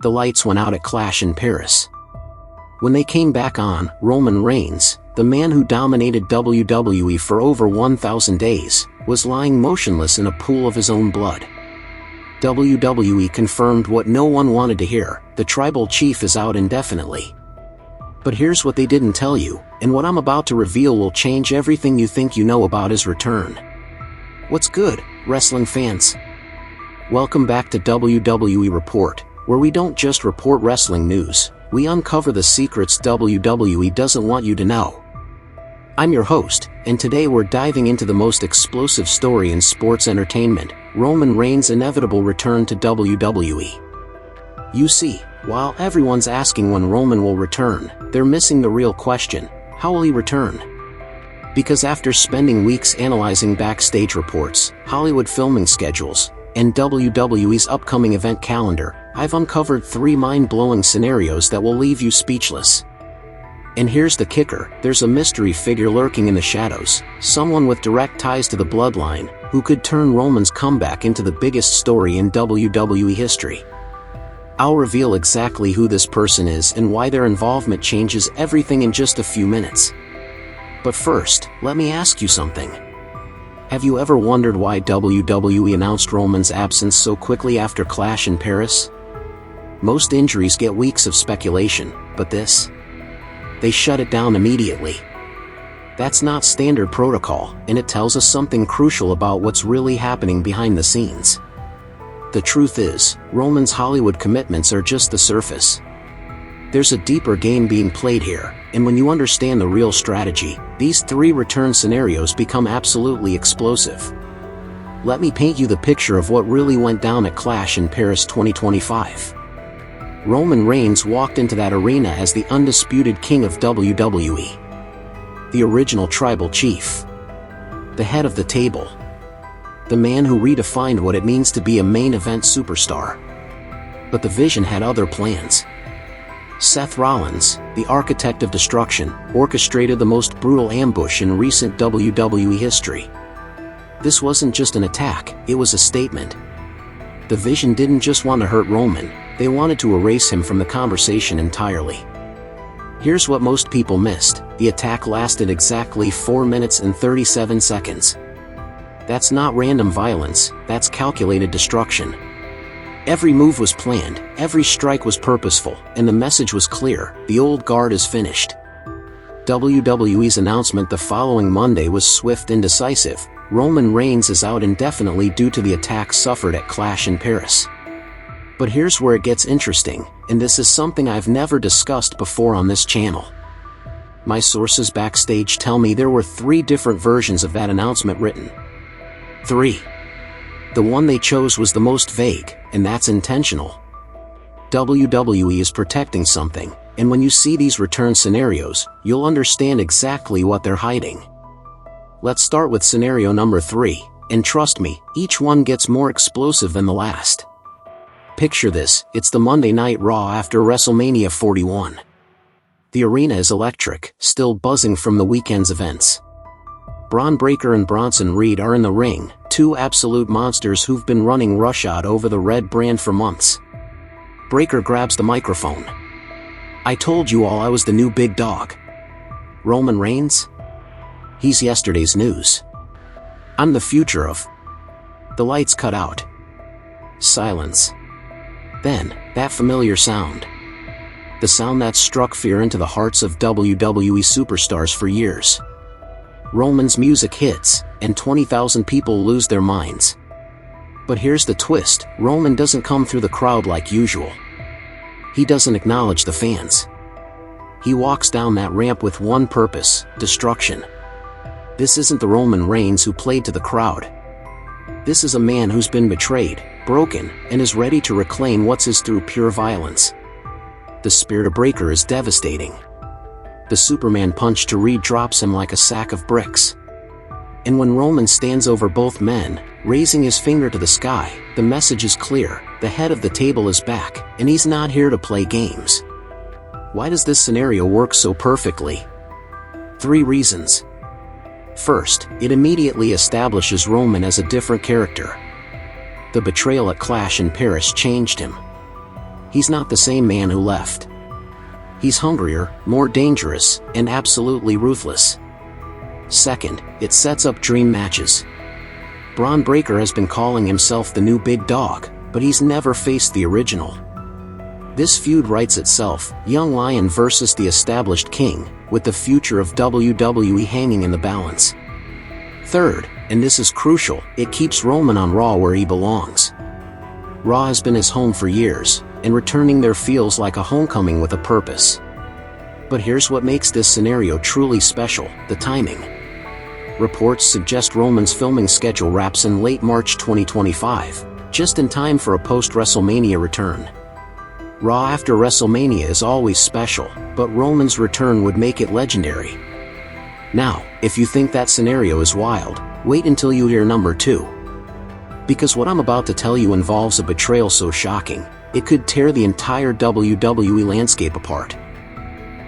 The lights went out at Clash in Paris. When they came back on, Roman Reigns, the man who dominated WWE for over 1,000 days, was lying motionless in a pool of his own blood. WWE confirmed what no one wanted to hear: the tribal chief is out indefinitely. But here's what they didn't tell you, and what I'm about to reveal will change everything you think you know about his return. What's good, wrestling fans? Welcome back to WWE Report, where we don't just report wrestling news, we uncover the secrets WWE doesn't want you to know. I'm your host, and today we're diving into the most explosive story in sports entertainment: Roman Reigns' inevitable return to WWE. You see, while everyone's asking when Roman will return, they're missing the real question: how will he return? Because after spending weeks analyzing backstage reports, Hollywood filming schedules, and WWE's upcoming event calendar, I've uncovered 3 mind-blowing scenarios that will leave you speechless. And here's the kicker: there's a mystery figure lurking in the shadows, someone with direct ties to the Bloodline, who could turn Roman's comeback into the biggest story in WWE history. I'll reveal exactly who this person is and why their involvement changes everything in just a few minutes. But first, let me ask you something. Have you ever wondered why WWE announced Roman's absence so quickly after Clash in Paris? Most injuries get weeks of speculation, but this? They shut it down immediately. That's not standard protocol, and it tells us something crucial about what's really happening behind the scenes. The truth is, Roman's Hollywood commitments are just the surface. There's a deeper game being played here, and when you understand the real strategy, these 3 return scenarios become absolutely explosive. Let me paint you the picture of what really went down at Clash in Paris 2025. Roman Reigns walked into that arena as the undisputed king of WWE. The original tribal chief. The head of the table. The man who redefined what it means to be a main event superstar. But the vision had other plans. Seth Rollins, the architect of destruction, orchestrated the most brutal ambush in recent WWE history. This wasn't just an attack, it was a statement. The vision didn't just want to hurt Roman, they wanted to erase him from the conversation entirely. Here's what most people missed: the attack lasted exactly 4 minutes and 37 seconds. That's not random violence, that's calculated destruction. Every move was planned, every strike was purposeful, and the message was clear: the old guard is finished. WWE's announcement the following Monday was swift and decisive: Roman Reigns is out indefinitely due to the attack suffered at Clash in Paris. But here's where it gets interesting, and this is something I've never discussed before on this channel. My sources backstage tell me there were 3 different versions of that announcement written. 3. The one they chose was the most vague, and that's intentional. WWE is protecting something, and when you see these return scenarios, you'll understand exactly what they're hiding. Let's start with scenario number 3, and trust me, each one gets more explosive than the last. Picture this: it's the Monday Night Raw after WrestleMania 41. The arena is electric, still buzzing from the weekend's events. Bron Breakker and Bronson are in the ring, 2 absolute monsters who've been running roughshod over the Red brand for months. Breakker grabs the microphone. "I told you all I was the new big dog. Roman Reigns? He's yesterday's news. I'm the future of..." The lights cut out. Silence. Then, that familiar sound. The sound that struck fear into the hearts of WWE superstars for years. Roman's music hits, and 20,000 people lose their minds. But here's the twist: Roman doesn't come through the crowd like usual. He doesn't acknowledge the fans. He walks down that ramp with one purpose: destruction. This isn't the Roman Reigns who played to the crowd. This is a man who's been betrayed, broken, and is ready to reclaim what's his through pure violence. The spear to Breakker is devastating. The Superman punch to Reed drops him like a sack of bricks. And when Roman stands over both men, raising his finger to the sky, the message is clear: the head of the table is back, and he's not here to play games. Why does this scenario work so perfectly? 3 reasons. First, it immediately establishes Roman as a different character. The betrayal at Clash in Paris changed him. he's not the same man who left. He's hungrier, more dangerous, and absolutely ruthless. Second, it sets up dream matches. Bron Breakker has been calling himself the new big dog, but he's never faced the original. This feud writes itself, young lion versus the established king, with the future of WWE hanging in the balance. Third, and this is crucial, it keeps Roman on Raw where he belongs. Raw has been his home for years, and returning there feels like a homecoming with a purpose. But here's what makes this scenario truly special, the timing. Reports suggest Roman's filming schedule wraps in late March 2025, just in time for a post-WrestleMania return. Raw after WrestleMania is always special, but Roman's return would make it legendary. Now, if you think that scenario is wild, wait until you hear number 2. Because what I'm about to tell you involves a betrayal so shocking, it could tear the entire WWE landscape apart.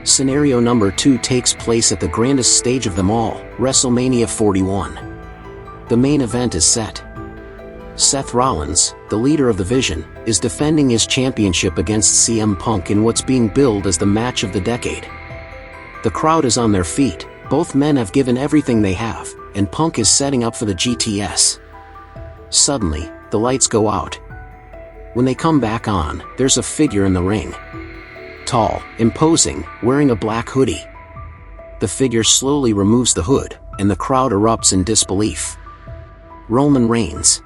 Scenario number 2 takes place at the grandest stage of them all, WrestleMania 41. The main event is set. Seth Rollins, the leader of the Vision, is defending his championship against CM Punk in what's being billed as the match of the decade. The crowd is on their feet, both men have given everything they have, and Punk is setting up for the GTS. Suddenly, the lights go out. When they come back on, there's a figure in the ring. Tall, imposing, wearing a black hoodie. The figure slowly removes the hood, and the crowd erupts in disbelief. Roman Reigns.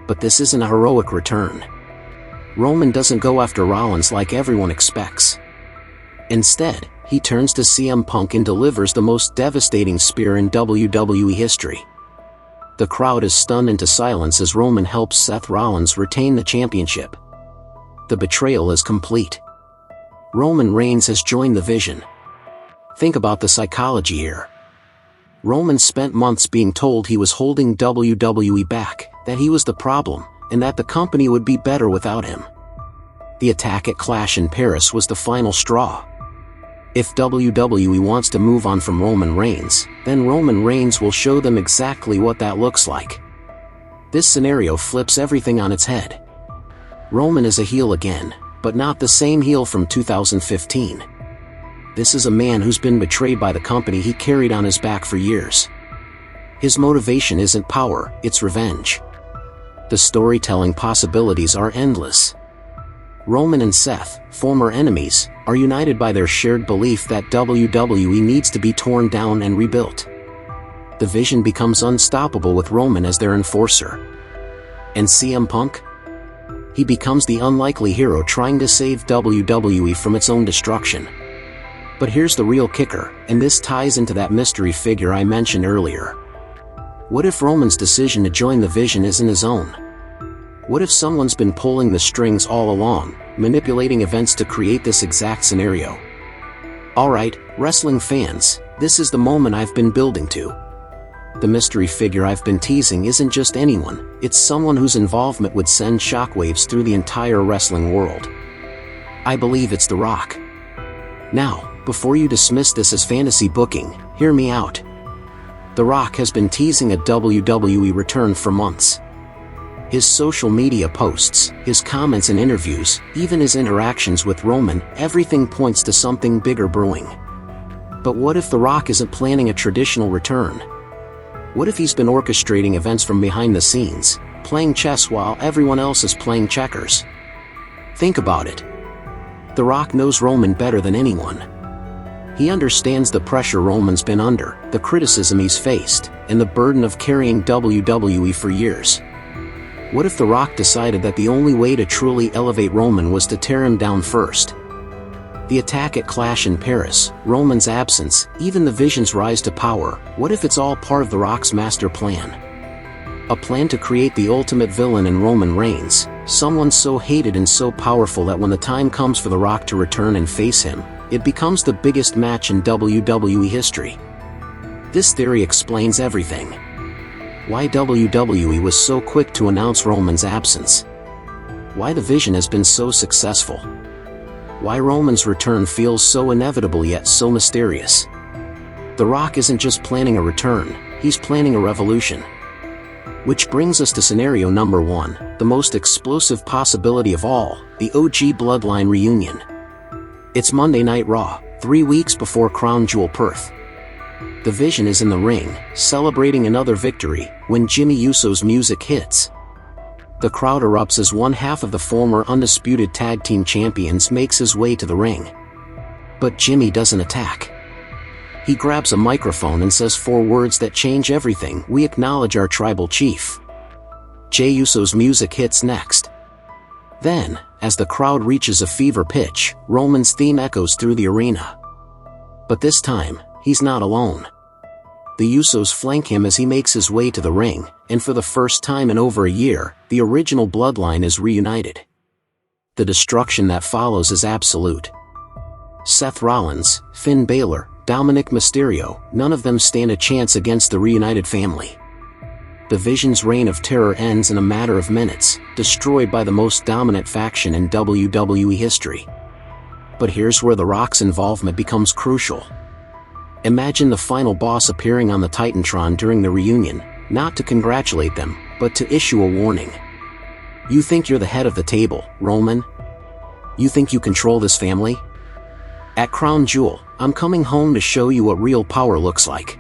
But this isn't a heroic return. Roman doesn't go after Rollins like everyone expects. Instead, he turns to CM Punk and delivers the most devastating spear in WWE history. The crowd is stunned into silence as Roman helps Seth Rollins retain the championship. The betrayal is complete. Roman Reigns has joined the Vision. Think about the psychology here. Roman spent months being told he was holding WWE back, that he was the problem, and that the company would be better without him. The attack at Clash in Paris was the final straw. If WWE wants to move on from Roman Reigns, then Roman Reigns will show them exactly what that looks like. This scenario flips everything on its head. Roman is a heel again, but not the same heel from 2015. This is a man who's been betrayed by the company he carried on his back for years. His motivation isn't power, it's revenge. The storytelling possibilities are endless. Roman and Seth, former enemies, are united by their shared belief that WWE needs to be torn down and rebuilt. The Vision becomes unstoppable with Roman as their enforcer. And CM Punk? He becomes the unlikely hero trying to save WWE from its own destruction. But here's the real kicker, and this ties into that mystery figure I mentioned earlier. What if Roman's decision to join the Vision isn't his own? What if someone's been pulling the strings all along, manipulating events to create this exact scenario? Alright, wrestling fans, this is the moment I've been building to. The mystery figure I've been teasing isn't just anyone, it's someone whose involvement would send shockwaves through the entire wrestling world. I believe it's The Rock. Now, before you dismiss this as fantasy booking, hear me out. The Rock has been teasing a WWE return for months. His social media posts, his comments and interviews, even his interactions with Roman, everything points to something bigger brewing. But what if The Rock isn't planning a traditional return? What if he's been orchestrating events from behind the scenes, playing chess while everyone else is playing checkers? Think about it. The Rock knows Roman better than anyone. He understands the pressure Roman's been under, the criticism he's faced, and the burden of carrying WWE for years. What if The Rock decided that the only way to truly elevate Roman was to tear him down first? The attack at Clash in Paris, Roman's absence, even the Vision's rise to power, what if it's all part of The Rock's master plan? A plan to create the ultimate villain in Roman Reigns, someone so hated and so powerful that when the time comes for The Rock to return and face him, it becomes the biggest match in WWE history. This theory explains everything. Why WWE was so quick to announce Roman's absence. Why the Vision has been so successful. Why Roman's return feels so inevitable yet so mysterious. The Rock isn't just planning a return, he's planning a revolution. Which brings us to scenario number 1, the most explosive possibility of all, the OG Bloodline reunion. It's Monday Night Raw, 3 weeks before Crown Jewel Perth. The Vision is in the ring, celebrating another victory, when Jimmy Uso's music hits. The crowd erupts as one half of the former undisputed tag team champions makes his way to the ring. But Jimmy doesn't attack. He grabs a microphone and says 4 words that change everything: "We acknowledge our tribal chief." Jey Uso's music hits next. Then, as the crowd reaches a fever pitch, Roman's theme echoes through the arena. But this time, he's not alone. The Usos flank him as he makes his way to the ring, and for the first time in over a year, the original Bloodline is reunited. The destruction that follows is absolute. Seth Rollins, Finn Balor, Dominic Mysterio, none of them stand a chance against the reunited family. The Vision's reign of terror ends in a matter of minutes, destroyed by the most dominant faction in WWE history. But here's where The Rock's involvement becomes crucial. Imagine the final boss appearing on the Titantron during the reunion, not to congratulate them, but to issue a warning. You think you're the head of the table, Roman? You think you control this family? At Crown Jewel, I'm coming home to show you what real power looks like.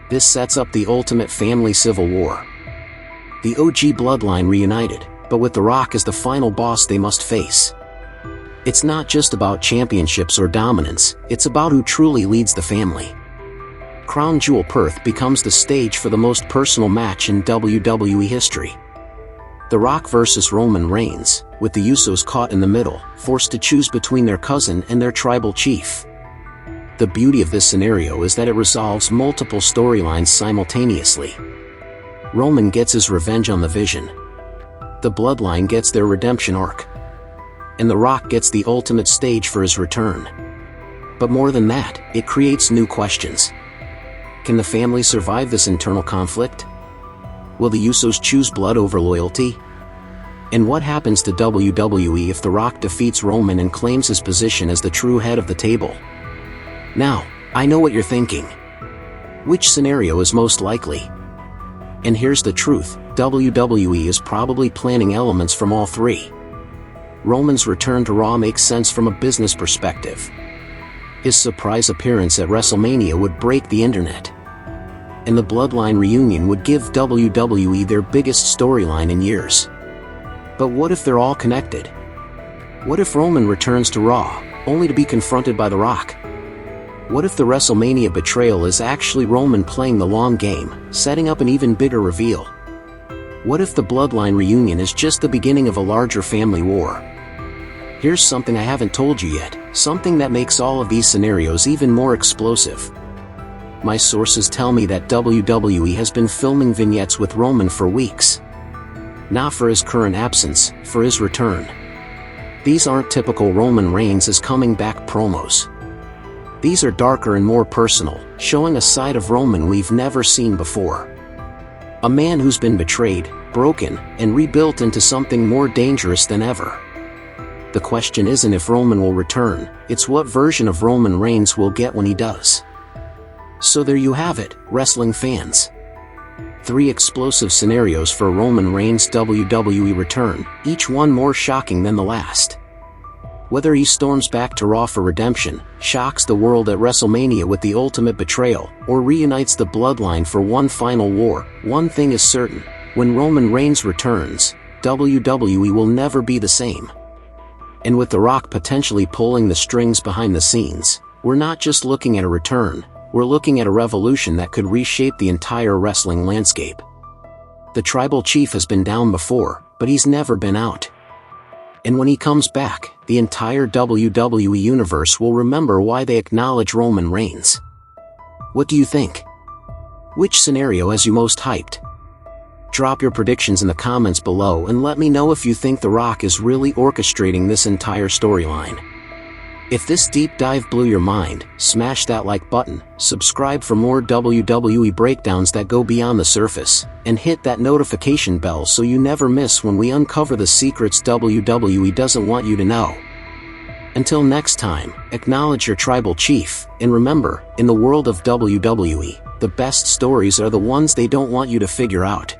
This sets up the ultimate family civil war. The OG Bloodline reunited, but with The Rock as the final boss they must face. It's not just about championships or dominance, it's about who truly leads the family. Crown Jewel Perth becomes the stage for the most personal match in WWE history. The Rock versus Roman Reigns, with the Usos caught in the middle, forced to choose between their cousin and their tribal chief. The beauty of this scenario is that it resolves multiple storylines simultaneously. Roman gets his revenge on the Vision. The Bloodline gets their redemption arc. And The Rock gets the ultimate stage for his return. But more than that, it creates new questions. Can the family survive this internal conflict? Will the Usos choose blood over loyalty? And what happens to WWE if The Rock defeats Roman and claims his position as the true head of the table? Now, I know what you're thinking. Which scenario is most likely? And here's the truth, WWE is probably planning elements from all 3. Roman's return to Raw makes sense from a business perspective. His surprise appearance at WrestleMania would break the internet. And the Bloodline reunion would give WWE their biggest storyline in years. But what if they're all connected? What if Roman returns to Raw, only to be confronted by The Rock? What if the WrestleMania betrayal is actually Roman playing the long game, setting up an even bigger reveal? What if the Bloodline reunion is just the beginning of a larger family war? Here's something I haven't told you yet, something that makes all of these scenarios even more explosive. My sources tell me that WWE has been filming vignettes with Roman for weeks. Not for his current absence, for his return. These aren't typical Roman Reigns is coming back promos. These are darker and more personal, showing a side of Roman we've never seen before. A man who's been betrayed, broken, and rebuilt into something more dangerous than ever. The question isn't if Roman will return, it's what version of Roman Reigns we'll get when he does. So there you have it, wrestling fans. 3 explosive scenarios for Roman Reigns' WWE return, each one more shocking than the last. Whether he storms back to Raw for redemption, shocks the world at WrestleMania with the ultimate betrayal, or reunites the Bloodline for one final war, one thing is certain: when Roman Reigns returns, WWE will never be the same. And with The Rock potentially pulling the strings behind the scenes, we're not just looking at a return, we're looking at a revolution that could reshape the entire wrestling landscape. The tribal chief has been down before, but he's never been out. And when he comes back, the entire WWE Universe will remember why they acknowledge Roman Reigns. What do you think? Which scenario has you most hyped? Drop your predictions in the comments below and let me know if you think The Rock is really orchestrating this entire storyline. If this deep dive blew your mind, smash that like button, subscribe for more WWE breakdowns that go beyond the surface, and hit that notification bell so you never miss when we uncover the secrets WWE doesn't want you to know. Until next time, acknowledge your tribal chief, and remember, in the world of WWE, the best stories are the ones they don't want you to figure out.